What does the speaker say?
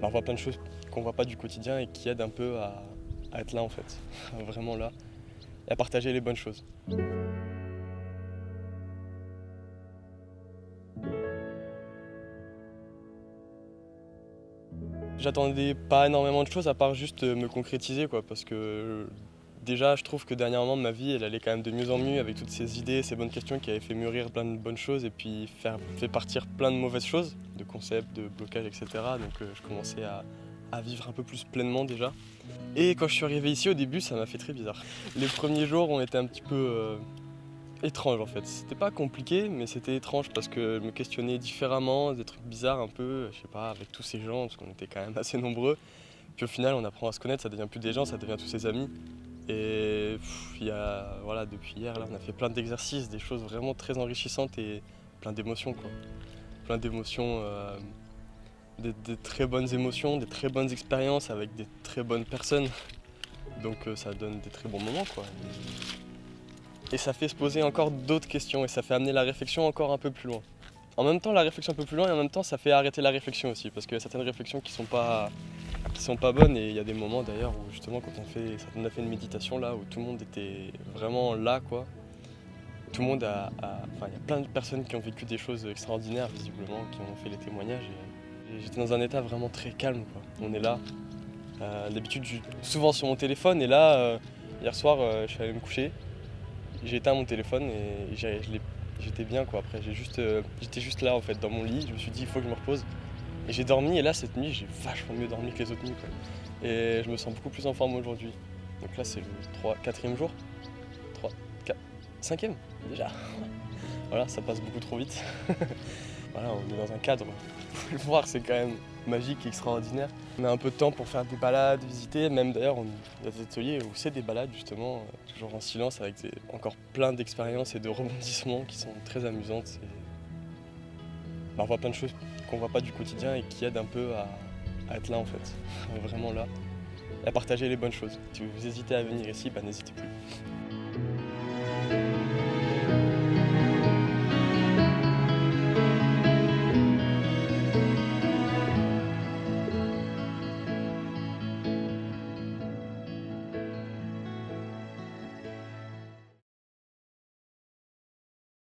on voit plein de choses qu'on voit pas du quotidien et qui aident un peu à être là en fait, vraiment là, et à partager les bonnes choses. J'attendais pas énormément de choses à part juste me concrétiser quoi, parce que déjà je trouve que dernièrement ma vie elle allait quand même de mieux en mieux avec toutes ces idées, ces bonnes questions qui avaient fait mûrir plein de bonnes choses et puis fait partir plein de mauvaises choses, de concepts, de blocages, etc. Donc je commençais à vivre un peu plus pleinement déjà. Et quand je suis arrivé ici au début ça m'a fait très bizarre. Les premiers jours ont été un petit peu étranges en fait. C'était pas compliqué mais c'était étrange parce que je me questionnais différemment, des trucs bizarres un peu, je sais pas, avec tous ces gens parce qu'on était quand même assez nombreux. Puis au final, on apprend à se connaître, ça devient plus des gens, ça devient tous ses amis. Et voilà, depuis hier, là, on a fait plein d'exercices, des choses vraiment très enrichissantes et plein d'émotions, quoi. Plein d'émotions, des très bonnes émotions, des très bonnes expériences avec des très bonnes personnes. Donc ça donne des très bons moments, quoi. Et ça fait se poser encore d'autres questions et ça fait amener la réflexion encore un peu plus loin. En même temps, la réflexion un peu plus loin et en même temps, ça fait arrêter la réflexion aussi, parce qu'il y a certaines réflexions qui sont pas bonnes et il y a des moments d'ailleurs où justement quand on a fait une méditation là où tout le monde était vraiment là quoi. Tout le monde enfin il y a plein de personnes qui ont vécu des choses extraordinaires visiblement, qui ont fait les témoignages et j'étais dans un état vraiment très calme quoi. On est là. D'habitude je suis souvent sur mon téléphone et là hier soir je suis allé me coucher, j'ai éteint mon téléphone et j'étais bien quoi après j'étais juste là en fait dans mon lit, je me suis dit il faut que je me repose. Et j'ai dormi et là cette nuit j'ai vachement mieux dormi que les autres nuits quoi. Et je me sens beaucoup plus en forme aujourd'hui. Donc là c'est le 4e jour. 3, 4, 5e déjà. Voilà, ça passe beaucoup trop vite. Voilà, on est dans un cadre. Vous pouvez le voir, c'est quand même magique, extraordinaire. On a un peu de temps pour faire des balades, visiter, même d'ailleurs il y a des ateliers où c'est des balades justement, toujours en silence avec encore plein d'expériences et de rebondissements qui sont très amusantes. On voit plein de choses qu'on voit pas du quotidien et qui aident un peu à être là en fait, vraiment là, et à partager les bonnes choses. Si vous hésitez à venir ici, n'hésitez plus.